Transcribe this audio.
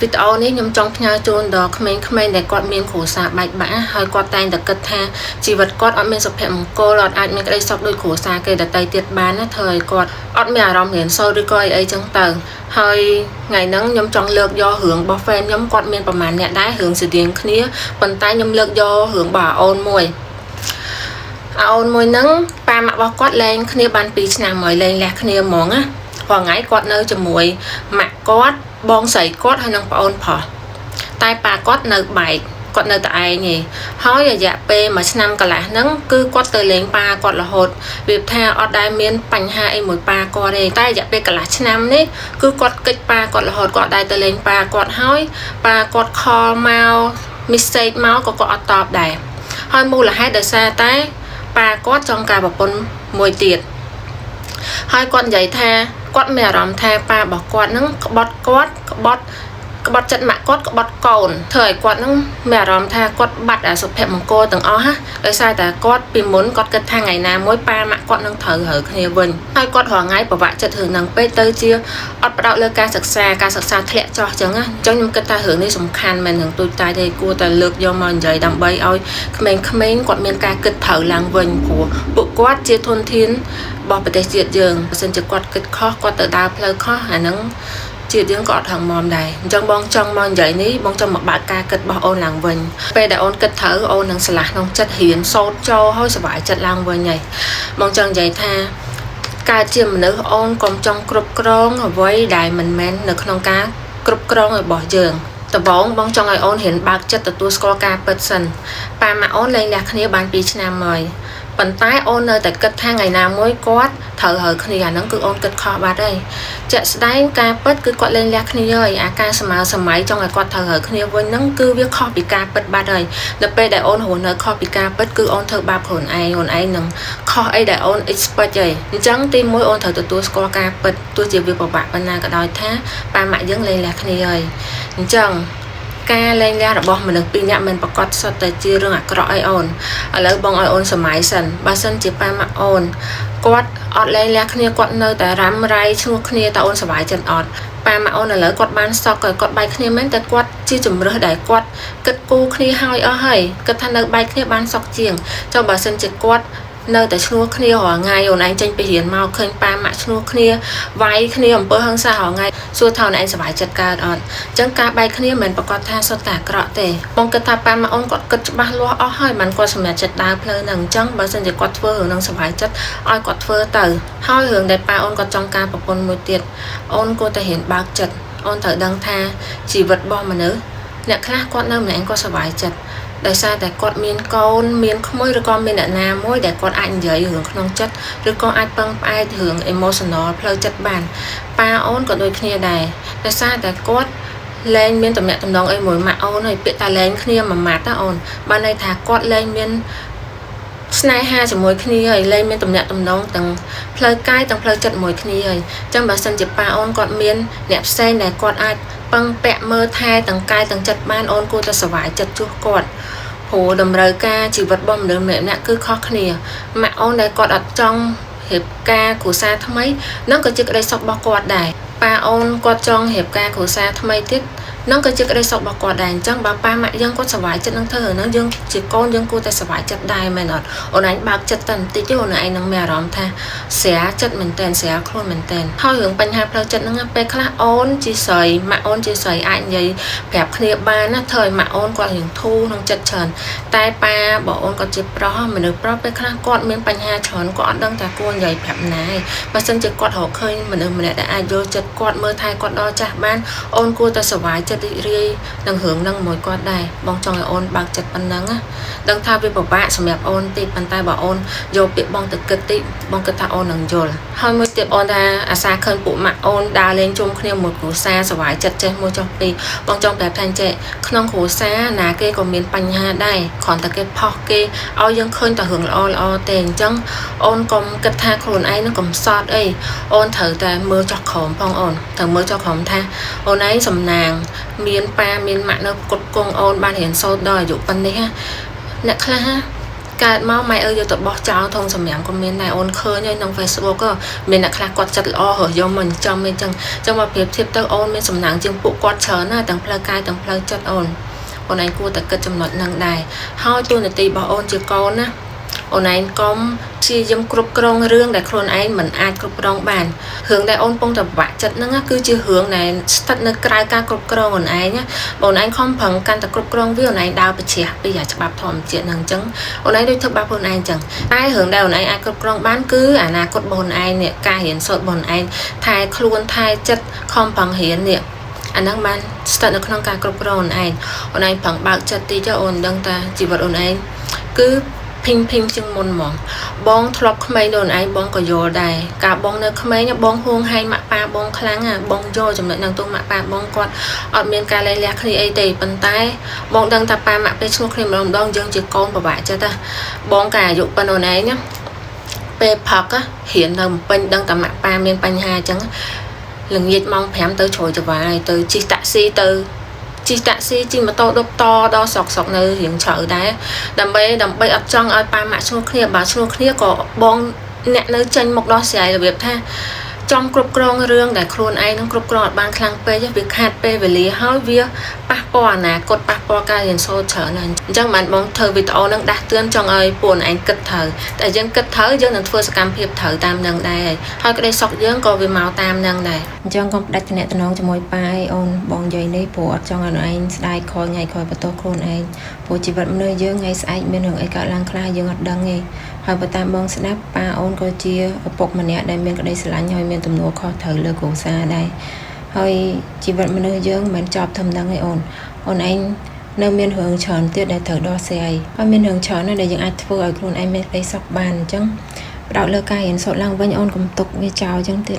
វីដេអូនេះខ្ញុំចង់ផ្ញើជូនដល់ក្មេងៗដែលគាត់មានគ្រួសារបែកបាក់ហើយគាត់តែងតែគិតថាជីវិតគាត់អត់មានសុភមង្គលអត់អាចមានក្តីសុខដូចគ្រួសារគេដទៃទៀតបានណាធ្វើឲ្យគាត់អត់មានអារម្មណ៍រៀនសូត្រឬក៏អីចឹងទៅហើយថ្ងៃហ្នឹងខ្ញុំចង់លើកយករឿងរបស់ fan ខ្ញុំគាត់មានប្រហែលអ្នកដែររឿងស្តៀងគ្នាប៉ុន្តែខ្ញុំលើកយករឿងរបស់អូនមួយហ្នឹងប៉ាម៉ាក់របស់គាត់លែងគ្នាបាន2ឆ្នាំហើយលែងលះគ្នាហ្មងណារាល់ថ្ងៃគាត់នៅជាមួយម៉ាក់គាត់បងស្រីគាត់ហើយនឹងប្អូនប្រុសតែប៉ាគាត់នៅបែកគាត់នៅតែឯងទេហើយរយៈពេល1ឆ្នាំកន្លះហ្នឹងគឺគាត់ទៅលេងប៉ាគាត់រហូតវាថាអត់ដែលមានបញ្ហាអីមួយប៉ាគាត់ទេតែរយៈពេលកន្លះឆ្នាំនេះគឺគាត់កិច្ចប៉ាគាត់រហូតគាត់ដែរទៅលេងប៉ាគាត់ហើយប៉ាគាត់ខលមក message មកក៏គាត់អត់តបដែរហើយមូលហេតុដោយសារតែប៉ាគាត់ចង់ការប្រពន្ធមួយទៀតហើយគាត់និយាយថាគាត់មានអារម្មណ៍ថាប៉ារបស់គាត់នឹងក្បត់ចិត្តម៉ាក់គាត់ក្បត់កូនធ្វើឲ្យគាត់នឹងមានអារម្មណ៍ថាគាត់បាត់អាសុភមង្គលទាំងអស់ណាដោយសារតែគាត់ពីមុនគាត់គិតថាថ្ងៃណាមួយប៉ាម៉ាក់គាត់នឹងត្រូវរើគ្នាវិញហើយគាត់រាល់ថ្ងៃប្រវាក់ចិត្តរឿងហ្នឹងពេកទៅជាអត់ផ្ដោតលើការសិក្សាធ្លាក់ចោះអញ្ចឹងណាអញ្ចឹងខ្ញុំគិតថារឿងនេះសំខាន់មែនរឿងទូចតាចទេគួរតែលើកយកមកនិយាយដើម្បីឲ្យក្មេងៗគាត់មានការគិតត្រូវឡើងវិញព្រោះពួកគាត់ជាធនធានរបស់ប្រទេសជាតិយើងបើមិនជាគាត់គិតខុសគាត់ទៅដើរផ្លូវខុសអាហ្នឹងជាតិយើងក៏អត់ថងមមដែរអញ្ចឹងបងចង់មកនិយាយនេះបងចង់មកបើកការគិតរបស់អូនឡើងវិញពេលដែលអូនគិតត្រូវអូននឹងឆ្លាស់ក្នុងចិត្តរៀនសូត្រចូលហើយសុបាយចិត្តឡើងវិញហើយបងចង់និយាយថាកើតជាមនុស្សអូនកុំចង់គ្រប់គ្រងអ្វីដែលមិនមែននៅក្នុងការគ្រប់គ្រងរបស់យើងដំបូងបងចង់ឲ្យអូនរៀនបើកចិត្តទទួលស្គាល់ការពិតសិនប៉ាម៉ាក់អូនលែងលះគ្នាបាន2ឆ្នាំហើយប៉ុន្តែអូននៅតែគិតថាថ្ងៃណាមួយគាត់ត្រូវរើគ្នាអាហ្នឹងគឺអូនគិតខុសបាត់ហើយជាក់ស្ដែងការពិតគឺគាត់លែងលះគ្នាហើយអាការសម័យចង់ឲ្យគាត់ត្រូវរើគ្នាវិញហ្នឹងគឺវាខុសពីការពិតបាត់ហើយនៅពេលដែលអូនរស់នៅខុសពីការពិតគឺអូនធ្វើបាបខ្លួនឯងនឹងខុសអីដែលអូន expect ហើយអញ្ចឹងទី1អូនត្រូវទទួលស្គាល់ការពិតទោះជាវាពិបាកប៉ុណ្ណាក៏ដោយថាប៉ាម៉ាក់យើងលែងលះគ្នាហើយអញ្ចឹងការលែងលះរបស់មនុស្ស2នាក់មិនប្រកាសសុទ្ធតែជារឿងអាក្រក់អីអូនឥឡូវបងឲ្យអូនសម័យសិនបើសិនជាប៉ាម៉ាក់អូនគាត់អត់លែងលះគ្នាគាត់នៅតែរ៉ាំរ៉ៃឈ្លោះគ្នាតើអូនសុបាយចិត្តអត់ប៉ាម៉ាក់អូនឥឡូវគាត់បានសក់គាត់បែកគ្នាមែនតែគាត់ជាជំរើសដែលគាត់គិតគូរគ្នាហើយអស់ហើយគិតថានៅបែកគ្នាបានសក់ជាងចុះបើសិនជាគាត់នៅតែឈ្លោះគ្នារាល់ថ្ងៃអូនឯងចេញពីរៀនមកឃើញប៉ាម៉ាក់ឈ្លោះគ្នាវាយគ្នាអំពើហិង្សារាល់ថ្ងៃសួរថាអូនឯងសុបាយចិត្តកើតអត់អញ្ចឹងការបែកគ្នាមិនប្រកាសថាសុទ្ធតែអាក្រក់ទេបងគិតថាប៉ាម៉ាក់អូនគាត់គិតច្បាស់លាស់អស់ហើយមិនគាត់សម្រេចចិត្តដើរផ្លូវហ្នឹងអញ្ចឹងបើសិនជាគាត់ធ្វើរឿងហ្នឹងសុបាយចិត្តឲ្យគាត់ធ្វើទៅហើយរឿងដែលប៉ាអូនគាត់ចង់ការប្រពន្ធមួយទៀតអូនគួរតែរៀនបើកចិត្តអូនត្រូវដឹងថាជីវិតរបស់មនុស្សអ្នកខ្លះគាត់នៅម្នាក់គាត់សុបាយចិត្តដោយសារតែគាត់មានកូនមានក្មួយឬក៏មានអ្នកណាមួយដែលគាត់អាចនិយាយរឿងក្នុងចិត្តឬក៏អាចពឹងផ្អែករឿង emotional ផ្លូវចិត្តបានប៉ាអូនក៏ដូចគ្នាដែរដោយសារតែគាត់លែងមានទំនាក់ទំនងអីមួយម៉ាក់អូនហើយពាក្យតែលែងគ្នាមួយម៉ាត់ណាអូនបានន័យថាគាត់លែងមានស្នេហាជាមួយគ្នាហើយលែងមានទំនាក់ទំនងទាំងផ្លូវកាយទាំងផ្លូវចិត្តមួយគ្នាហើយអញ្ចឹងបើសិនជាប៉ាអូនគាត់មានអ្នកផ្សេងដែលគាត់អាចពឹងពាក់មើលថែទាំងកាយទាំងចិត្តបានអូនគួរតែសុបាយចិត្តជួសគាត់ព្រោះតម្រូវការជីវិតរបស់មនុស្សម្នាក់ៗគឺខុសគ្នាម៉ាក់អូនដែលគាត់អត់ចង់រៀបការគ្រួសារថ្មីនឹងក៏ជាក្តីសុខរបស់គាត់ដែរប៉ាអូនគាត់ចង់រៀបការគ្រួសារថ្មីទៀតនឹងក៏ជាក្តីសុខរបស់គាត់ដែរអញ្ចឹងបើប៉ាម៉ាក់យើងគាត់សុបាយចិត្តនឹងធ្វើហ្នឹងយើងជាកូនយើងគួរតែសុបាយចិត្តដែរមែនអត់អូនឯងបើកចិត្តតែបន្តិចទេអូនឯងនឹងមានអារម្មណ៍ថាស្រាចិត្តមែនតើស្រាខ្លួនមែនតើហើយរឿងបញ្ហាផ្លូវចិត្តហ្នឹងពេលខ្លះអូនជាស្រីម៉ាក់អូនជាស្រីអាចនិយាយប្រាប់គ្នាបានណាធ្វើឲ្យម៉ាក់អូនគាត់រៀងធូរក្នុងចិត្តច្រើនតែប៉ាបើអូនគាត់ជាប្រុសមនុស្សប្រុសពេលខ្លះគាត់មានបញ្ហាច្រើនគាត់អត់ដឹងថាគួរនិយាយប្រាប់ណាឯងបើមិនជាគាត់រកឃើញមនុស្សម្នាក់ដែលអាចយល់ចិត្តគាត់មើលថែគាត់ដល់ចាស់បានអូនគួរតែសុបាយចិត្តរីករាយនឹងរឿងហ្នឹងមួយគាត់ដែរបងចង់ឲ្យអូនបើកចិត្តប៉ុណ្ណឹងណាដឹងថាវាពិបាកសម្រាប់អូនតិចប៉ុន្តែបើអូនយកពាក្យបងទៅគិតតិចបងគិតថាអូននឹងយល់ហើយមួយទៀតអូនថាអាសាឃើញពួកម៉ាក់អូនដើរលេងជុំគ្នាមួយគ្រួសារសុបាយចិត្តចេះមួយចុះពីរបងចង់ប្រាប់ថាចេះក្នុងគ្រួសារណាគេក៏មានបញ្ហាដែរគ្រាន់តែគេផុសគេឲ្យយើងឃើញតែរឿងល្អទេអញ្ចឹងអូនកុំគិតថាខ្លួនឯងនឹងកំសត់អីអូនត្រូវតែមើលចុះក្រោមផងអូនត្រូវមើលចុះក្រោមថាអូនឯងសំណាងមានប៉ាមានម៉ាក់នៅគុតគង់អូនបានរៀនសូត្រដល់អាយុប៉ុណ្នេះអ្នកខ្លះ កើតមកម៉ែអើយយកទៅបោះចោលធំសម្រាប់ក៏មានដែរអូនឃើញហើយក្នុង Facebook ក៏មានអ្នកខ្លះគាត់ចិត្តល្អរើសយកមកចំអីចឹងមកប្រៀបធៀបទៅអូនមានសំណាងជាងពួកគាត់ច្រើនណាស់ទាំងផ្លូវកាយទាំងផ្លូវចិត្តអូនឯងគួរតែគិតចំណុចហ្នឹងដែរហើយតួនាទីរបស់អូនជាកូនណាអូនឯងកុំព្យាយាមគ្រប់គ្រងរឿងដែលខ្លួនឯងមិនអាចគ្រប់គ្រងបានរឿងដែលអូនពងតែពិបាកចិត្តហ្នឹងគឺជារឿងដែលស្ថិតនៅក្រៅការគ្រប់គ្រងអូនឯងអូនឯងខំប្រឹងកាន់តែគ្រប់គ្រងវាអូនឯងដើរប្រជ្រះពីច្បាប់ធម្មជាតិហ្នឹងអញ្ចឹងអូនឯងដូចធ្វើបាបខ្លួនឯងអញ្ចឹងតែរឿងដែលអូនឯងអាចគ្រប់គ្រងបានគឺអនាគតរបស់អូនឯងនេះការរៀនសូត្ររបស់អូនឯងថែខ្លួនថែចិត្តខំប្រឹងរៀននេះអាហ្នឹងបានស្ថិតនៅក្នុងការគ្រប់គ្រងអូនឯងប្រឹងបើកចិត្តតិចទៅអូនដឹងថាជីវិតអូនឯងគឺភីងជាងមុនហ្មងបងធ្លាប់ក្មេងដូចអូនឯងបងក៏យល់ដែរការបងនៅក្មេងបងហួងហែងម៉ាក់ប៉ាបងខ្លាំងបងយល់ចំណុចហ្នឹងទៅម៉ាក់ប៉ាបងគាត់អត់មានការលះគ្នាអីទេប៉ុន្តែបងដឹងថាប៉ាម៉ាក់ពេលឈ្លោះគ្នាម្ដងយើងជាកូនពិបាកចិត្តបងកាអាយុប៉ុណ្ណឹងអូនឯងពេលផឹករៀននៅពេញដឹងតែម៉ាក់ប៉ាមានបញ្ហាអញ្ចឹងល្ងាចម៉ោង 5ទៅជ្រោយចង្វាយទៅជិះតាក់ស៊ីទៅជិះម៉ូតូដប់តដល់ស្រុកនៅរៀងជ្រៅដែរដើម្បីអត់ចង់ឲ្យប៉ាម៉ាក់ឈ្លោះគ្នាបើឈ្លោះគ្នាក៏បងអ្នកនៅចេញមកដោះស្រាយរបៀបថាចង់គ្រប់គ្រងរឿងដែលខ្លួនឯងនឹងគ្រប់គ្រងអត់បានខ្លាំងពេកវាខាតពេលវេលាហើយវាប៉ះពាល់អនាគតប៉ះពាល់ការរៀនសូត្រច្រើនណាស់អញ្ចឹងបានបងធ្វើវីដេអូនឹងដាស់តឿនចង់ឲ្យពួកឯងគិតត្រូវតែយើងគិតត្រូវយើងនឹងធ្វើសកម្មភាពត្រូវតាមនឹងដែរហើយក្តីសុខយើងក៏វាមកតាមនឹងដែរអញ្ចឹងកុំផ្ដាច់ទំនាក់ទំនងជាមួយប៉ាឯអូនបងនិយាយនេះព្រោះអត់ចង់ឲ្យឯងស្ដាយខលថ្ងៃក្រោយបន្ទោសខ្លួនឯងព្រោះជីវិតមនុស្សយើងថ្ងៃស្អែកមានរឿងអីកើតឡើងខ្លះយើងអត់ដឹងទេហើយបើតាមបងស្ដាប់ប៉ាអូនក៏ជាឪពុកម្នាក់ដែលមានក្តីស្រឡាញ់ហើយមានទំនួលខុសត្រូវលើគ្រួសារដែរហើយជីវិតមនុស្សយើងមិនចប់ធំហ្នឹងឯអូនឯងនៅមានរឿងច្រើនទៀតដែលត្រូវដោះស្រាយហើយមានរឿងច្រើនណាស់ដែលយើងអាចធ្វើឲ្យខ្លួនឯងមានក្តីសុខបានអញ្ចឹងផ្ដោតលើការរៀនសូត្រឡើងវិញអូនកុំទុកវាចោលអញ្ចឹងទៀត